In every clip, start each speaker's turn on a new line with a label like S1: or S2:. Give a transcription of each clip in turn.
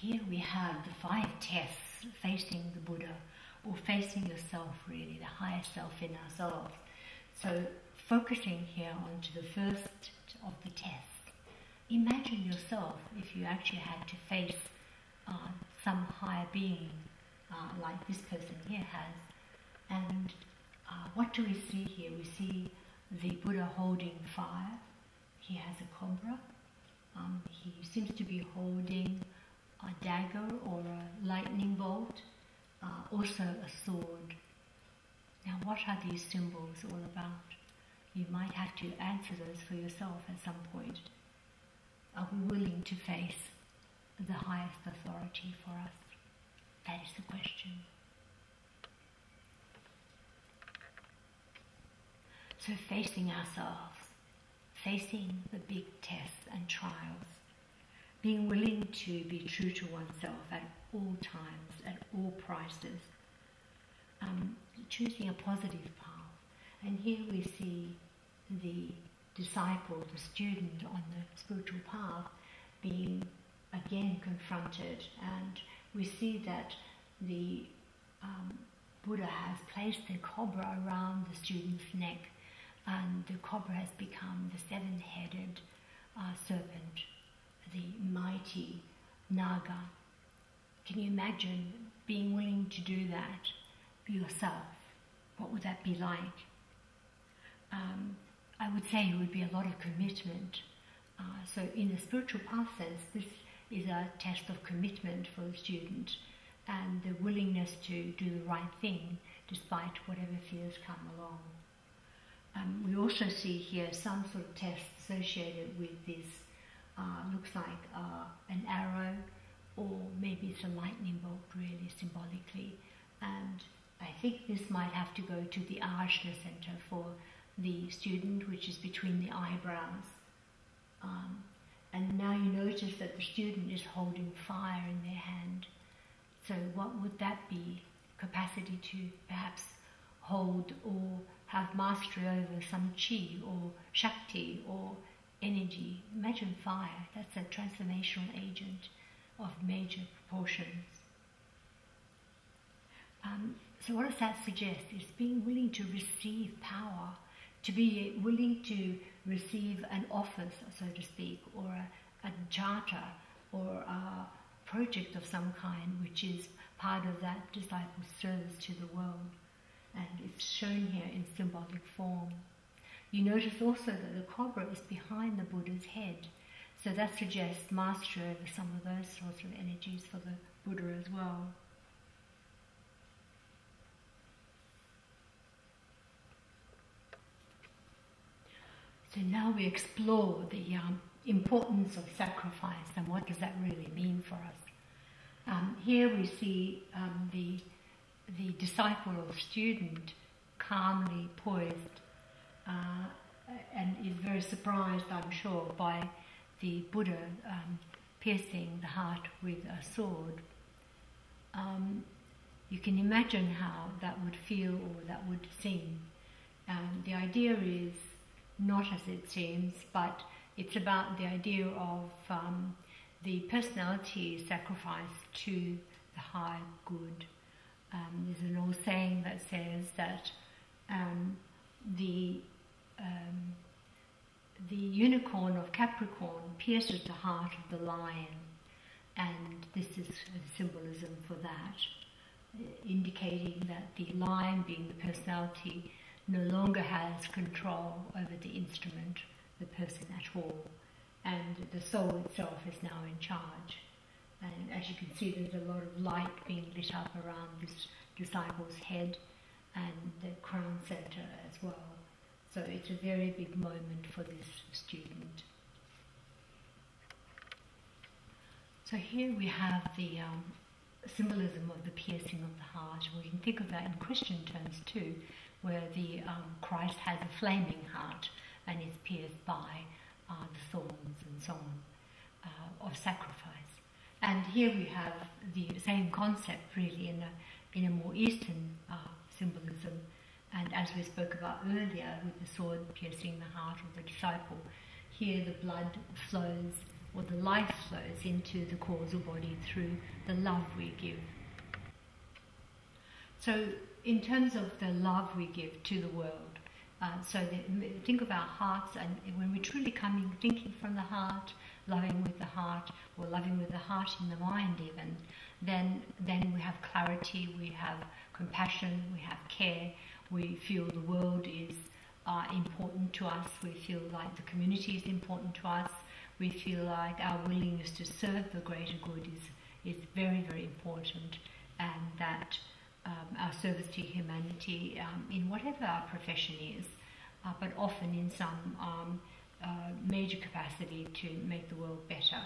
S1: here we have the 5 tests facing the Buddha, or facing yourself really, the higher self in ourselves. So focusing here onto the first of the tests. Imagine yourself if you actually had to face some higher being like this person here has. And what do we see here? We see the Buddha holding fire. He has a cobra. He seems to be holding a dagger or a lightning bolt, also a sword. Now, what are these symbols all about? You might have to answer those for yourself at some point. Are we willing to face the highest authority for us? That is the question. So facing ourselves, facing the big tests and trials, being willing to be true to oneself at all times, at all prices, choosing a positive path. And here we see the disciple, the student on the spiritual path, being again confronted, and we see that the Buddha has placed the cobra around the student's neck, and the cobra has become the 7-headed serpent, the mighty Naga. Can you imagine being willing to do that yourself? What would that be like? I would say it would be a lot of commitment. So in a spiritual path sense, this is a test of commitment for the student and the willingness to do the right thing despite whatever fears come along. We also see here some sort of test associated with this. Looks like an arrow, or maybe it's a lightning bolt really symbolically. And I think this might have to go to the Ajna center for the student, which is between the eyebrows. And now you notice that the student is holding fire in their hand. So what would that be? Capacity to perhaps hold or have mastery over some chi or shakti or energy. Imagine fire, that's a transformational agent of major proportions. So what does that suggest? Is being willing to receive power, to be willing to receive an office, so to speak, or a charter, or a project of some kind, which is part of that disciple's service to the world. And it's shown here in symbolic form. You notice also that the cobra is behind the Buddha's head. So that suggests mastery over some of those sorts of energies for the Buddha as well. So now we explore the importance of sacrifice and what does that really mean for us. Here we see the disciple or student calmly poised and is very surprised, I'm sure, by the Buddha piercing the heart with a sword. You can imagine how that would feel or that would seem. The idea is not as it seems, but it's about the idea of the personality sacrifice to the high good. There's an old saying that says that the unicorn of Capricorn pierces the heart of the lion, and this is a symbolism for that, indicating that the lion, being the personality, no longer has control over the instrument, the person at all, and the soul itself is now in charge. And as you can see, there's a lot of light being lit up around this disciple's head and the crown center as well. So it's a very big moment for this student. So here we have the symbolism of the piercing of the heart. We can think of that in Christian terms too, where the Christ has a flaming heart and is pierced by the thorns and so on of sacrifice. And here we have the same concept really in a more Eastern symbolism. And as we spoke about earlier with the sword piercing the heart of the disciple, here the blood flows or the life flows into the causal body through the love we give. So in terms of the love we give to the world, think of our hearts, and when we're truly thinking from the heart, loving with the heart, or loving with the heart in the mind even, then we have clarity, we have compassion, we have care, we feel the world is important to us, we feel like the community is important to us, we feel like our willingness to serve the greater good is very, very important, and that our service to humanity in whatever our profession is, but often in some major capacity to make the world better.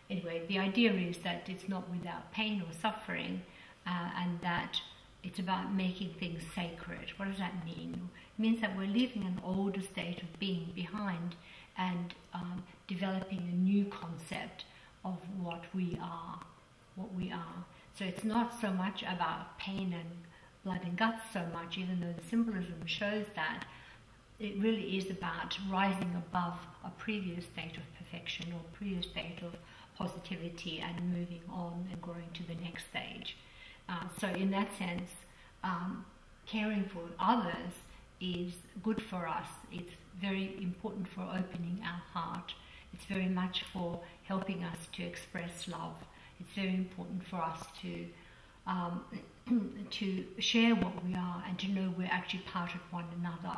S1: Anyway, the idea is that it's not without pain or suffering, and that it's about making things sacred. What does that mean? It means that we're leaving an older state of being behind and developing a new concept of what we are. So it's not so much about pain and blood and guts so much, even though the symbolism shows that. It really is about rising above a previous state of perfection or previous state of positivity and moving on and growing to the next stage. So in that sense, caring for others is good for us. It's very important for opening our heart. It's very much for helping us to express love. It's very important for us to share what we are and to know we're actually part of one another.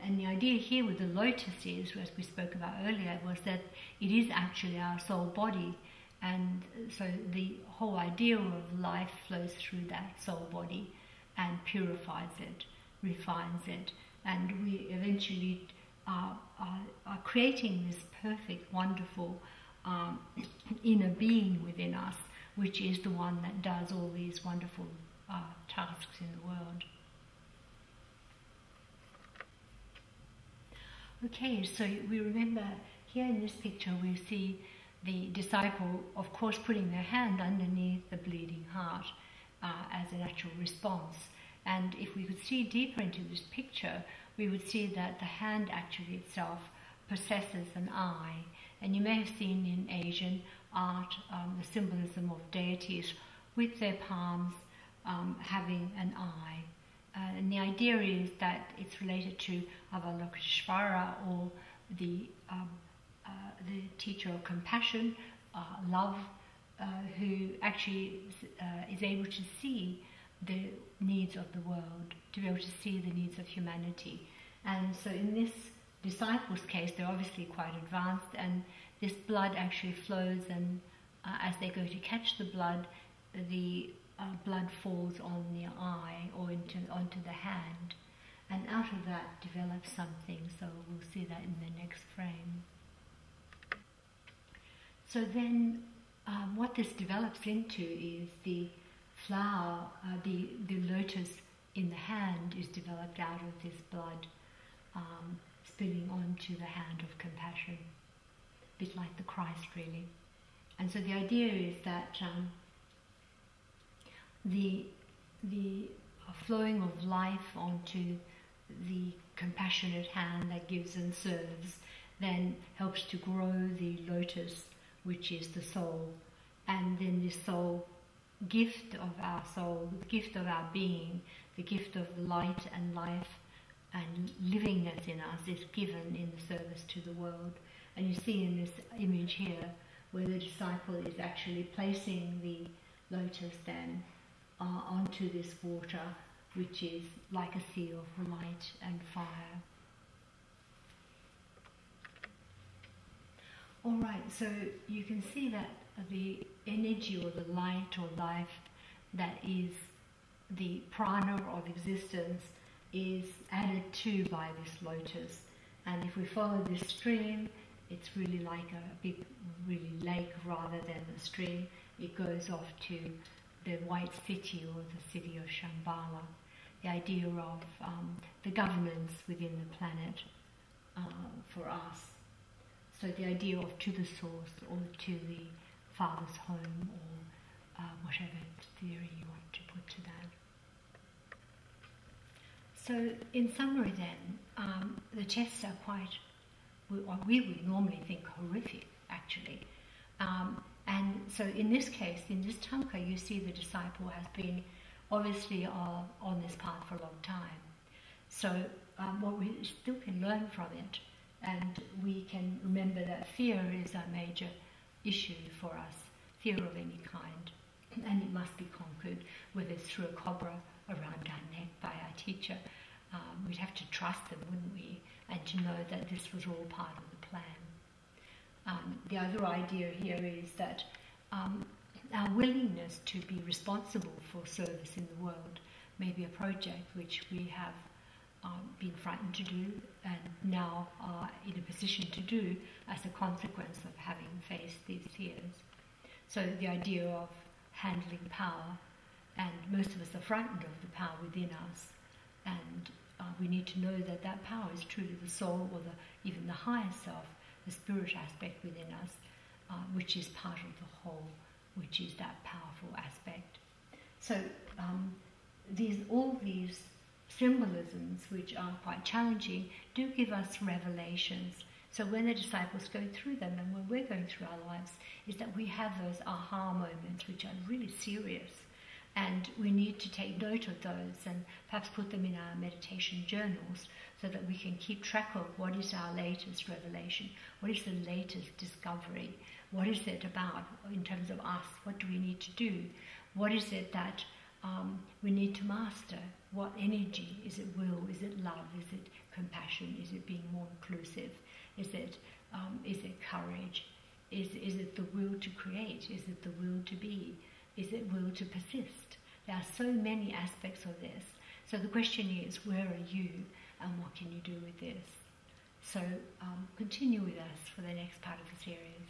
S1: And the idea here with the lotus is, as we spoke about earlier, was that it is actually our soul body, and so the whole idea of life flows through that soul body and purifies it, refines it, and we eventually are creating this perfect, wonderful inner being within us, which is the one that does all these wonderful tasks in the world. Okay, so we remember here in this picture we see the disciple, of course, putting their hand underneath the bleeding heart as a natural response. And if we could see deeper into this picture, we would see that the hand actually itself possesses an eye. And you may have seen in Asian art the symbolism of deities with their palms having an eye. And the idea is that it's related to Avalokiteshvara, or the teacher of compassion, love, who actually is able to see the needs of the world, to be able to see the needs of humanity. And so in this disciples' case, they're obviously quite advanced, and this blood actually flows, and as they go to catch the blood blood falls on the eye or onto the hand, and out of that develops something. So we'll see that in the next frame. So then what this develops into is the flower, the lotus in the hand is developed out of this blood spilling onto the hand of compassion, a bit like the Christ really. And so the idea is that the flowing of life onto the compassionate hand that gives and serves then helps to grow the lotus, which is the soul. And then the soul, gift of our soul, the gift of our being, the gift of light and life and livingness in us is given in the service to the world. And you see in this image here where the disciple is actually placing the lotus then onto this water, which is like a sea of light and fire. Alright, so you can see that the energy or the light or life that is the prana of existence is added to by this lotus. And if we follow this stream, it's really like a big lake rather than a stream. It goes off to the white city or the city of Shambhala. The idea of the governance within the planet for us. So the idea of to the source or to the Father's home, or whatever theory you want to put to that. So in summary then, the tests are quite, what we would normally think horrific actually. And so in this case, in this tanka, you see the disciple has been obviously on this path for a long time. So what we still can learn from it, and we can remember that fear is a major issue for us, fear of any kind, and it must be conquered, whether it's through a cobra around our neck by our teacher. We'd have to trust them, wouldn't we, and to know that this was all part of the plan. The other idea here is that our willingness to be responsible for service in the world may be a project which we have been frightened to do and now are in a position to do as a consequence of having faced these fears. So the idea of handling power, and most of us are frightened of the power within us, and we need to know that that power is truly the soul, or even the higher self, the spirit aspect within us, which is part of the whole, which is that powerful aspect. So all these symbolisms, which are quite challenging, do give us revelations. So when the disciples go through them, and when we're going through our lives, is that we have those aha moments which are really serious, and we need to take note of those and perhaps put them in our meditation journals so that we can keep track of what is our latest revelation, what is the latest discovery, what is it about in terms of us, what do we need to do, what is it that we need to master, what energy, is it will, is it love, is it compassion, is it being more inclusive, is it courage, is it the will to create, is it the will to be, is it will to persist? There are so many aspects of this. So the question is, where are you and what can you do with this? So continue with us for the next part of the series.